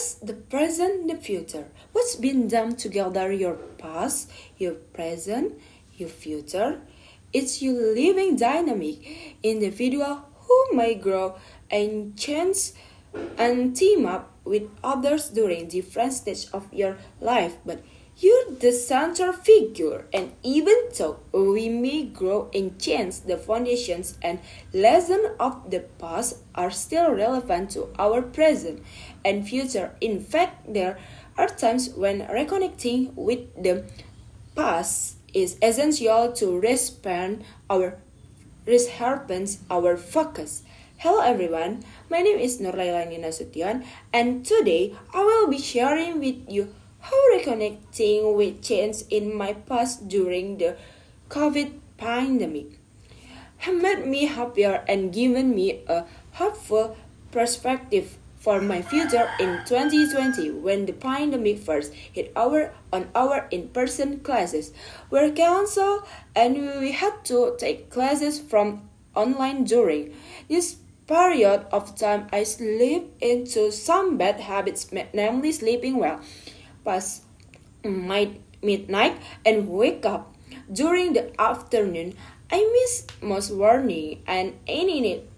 past, the present, the future. What's been done together your past, your present, your future? It's you living dynamic individual who may grow and change and team up with others during different stages of your life, but you're the central figure, and even though we may grow and change, the foundations and lessons of the past are still relevant to our present and future. In fact, there are times when reconnecting with the past is essential to resharpen our focus. Hello everyone, my name is NURLAILANI NASUTION, and today I will be sharing with you how reconnecting with change in my past during the COVID pandemic have made me happier and given me a hopeful perspective for my future in 2020 when the pandemic first hit our in-person classes were canceled and we had to take classes from online during this period of time. I slipped into some bad habits, namely sleeping well past midnight and wake up during the afternoon. I miss most morning and ended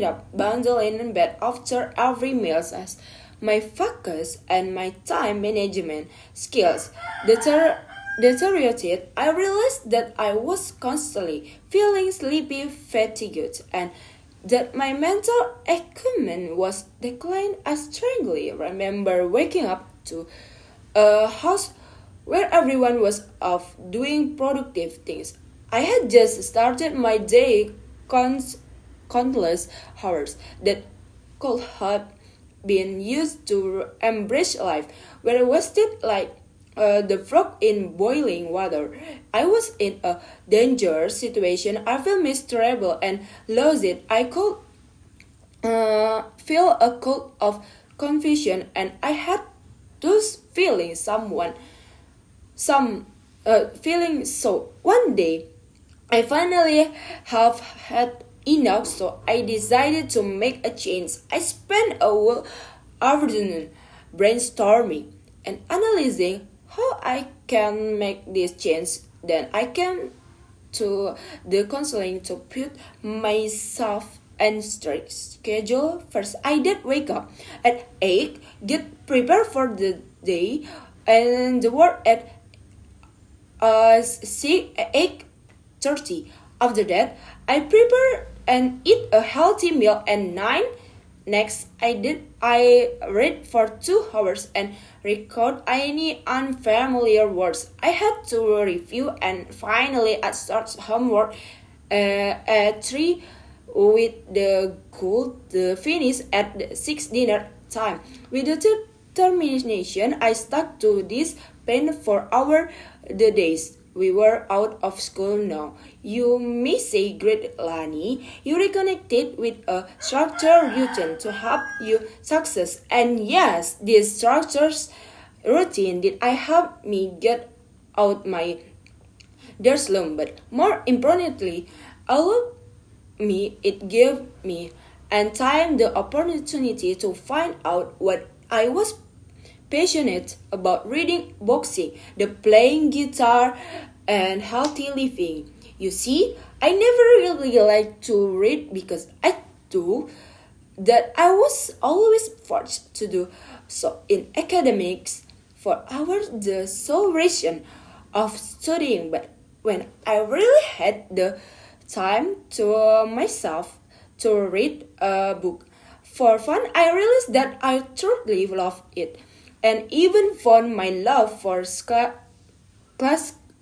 up bundling in bed after every meal as my focus and my time management skills deteriorated. I realized that I was constantly feeling sleepy, fatigued, and that my mental acumen was declining. I strangely remember waking up to a house where everyone was off doing productive things. I had just started my day, countless hours that could have been used to embrace life were wasted like the frog in boiling water. I was in a dangerous situation. I felt miserable and lost it. I could feel a cold of confusion, and I had those feelings. Feeling so. One day, I finally have had enough, so I decided to make a change. I spent a whole afternoon brainstorming and analyzing how I can make this change. Then I came to the counseling to put myself and strict schedule. First, I did wake up at 8, get prepared for the day, and the work at 8:30. After that, I prepare and eat a healthy meal at 9. Next, I read for 2 hours and record any unfamiliar words I had to review, and finally I start homework at 3 with the goal to finish at the 6 dinner time. With the determination, I stuck to this plan for the days we were out of school now. You may say, "Great Lani, you reconnected with a structured routine to help you success." And yes, this structured routine did I help me get out my their slump, but more importantly, it gave me and time the opportunity to find out what I was passionate about: reading, boxing, the playing guitar, and healthy living. You see, I never really liked to read because I do that I was always forced to do so in academics for hours the sole reason of studying. But when I really had the time to myself to read a book for fun, I realized that I truly loved it, and even found my love for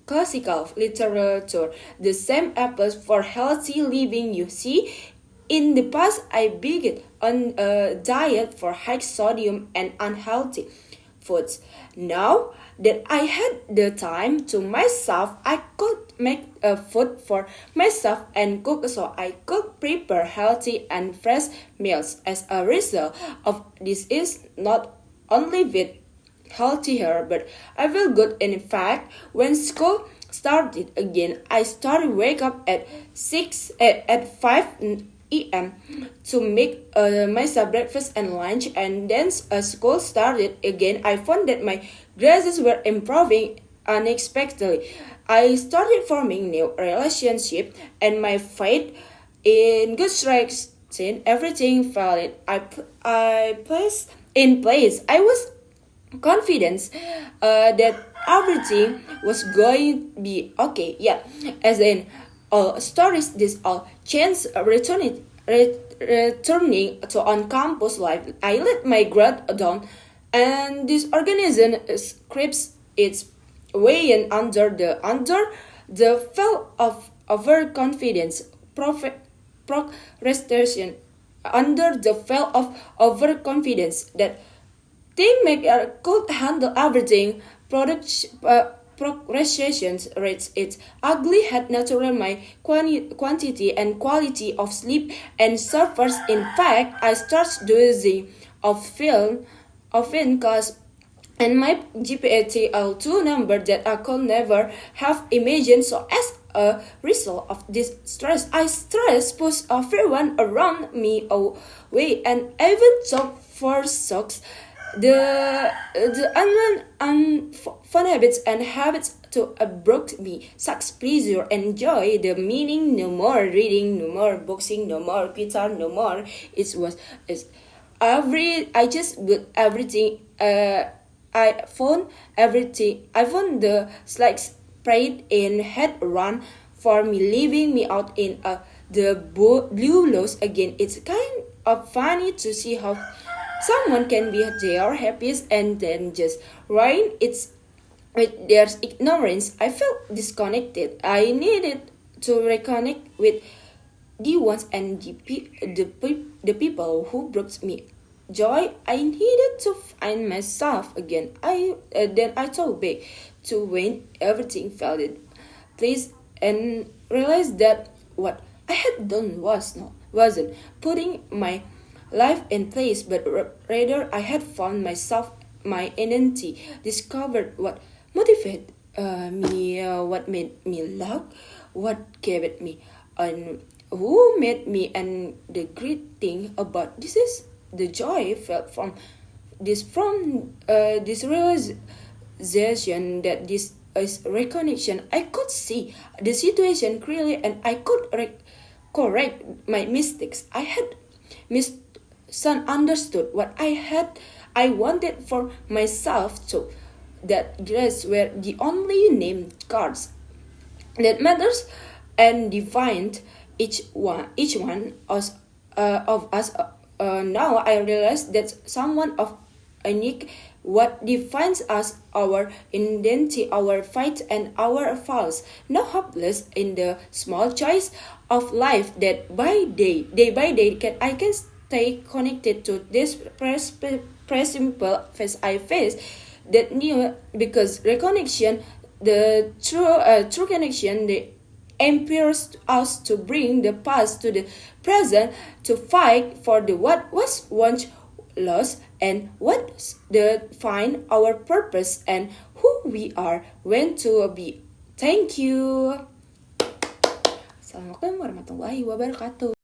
classical literature the same applies for healthy living. You see, in the past I began on a diet for high sodium and unhealthy foods. Now that I had the time to myself, I could make a food for myself and cook, so I could prepare healthy and fresh meals. As a result of this is not only with healthier, but I feel good. In fact, when school started again, I started wake up at 5 a.m. to make myself breakfast and lunch, and then school started again. I found that my grades were improving unexpectedly. I started forming new relationships, and my faith in good direction, everything fell in. I placed in place. I was confident that everything was going to be okay. Yeah, as in all stories, this all chance returning to on campus life. I let my grad down, and this organism creeps its way in under the fell of overconfidence, procrastination, under the fell of overconfidence that think maker could handle everything. Procrastination rates its ugly head natural my quantity and quality of sleep and suffers. In fact, I start dozing of in class, and my GPA TL2 number that I could never have imagined. So as a result of this stress, I stress push everyone around me away, and even took for socks the fun habits and habits to abrupt me. Sucks pleasure and joy, the meaning, no more reading, no more boxing, no more guitar, no more. It's I just put everything. I found everything. I found the slides prayed in had run for me, leaving me out in the blue loss again. It's kind of funny to see how someone can be their happiest and then just ruin it's with their ignorance. I felt disconnected. I needed to reconnect with the ones and the people who brought me joy. I needed to find myself again. Then I thought back to when everything fell in place and realized that what I had done wasn't putting my life in place, but rather I had found myself, my identity, discovered what motivated me, what made me laugh, what kept me, and who made me. And the great thing about this is the joy I felt from this realization that this is reconnection. I could see the situation clearly, and I could correct my mistakes. I had misunderstood what I wanted for myself too. That grades were the only name cards that matters, and defined each one of us. Now I realize that someone of unique what defines us, our identity, our fight, and our falls. Now hopeless in the small choice of life that day by day, I can stay connected to this simple face I face that new, because reconnection, the true connection, the empowers us to bring the past to the present, to fight for the what was once lost, and what the find our purpose and who we are when to be. Thank you. Assalamualaikum warahmatullahi wabarakatuh.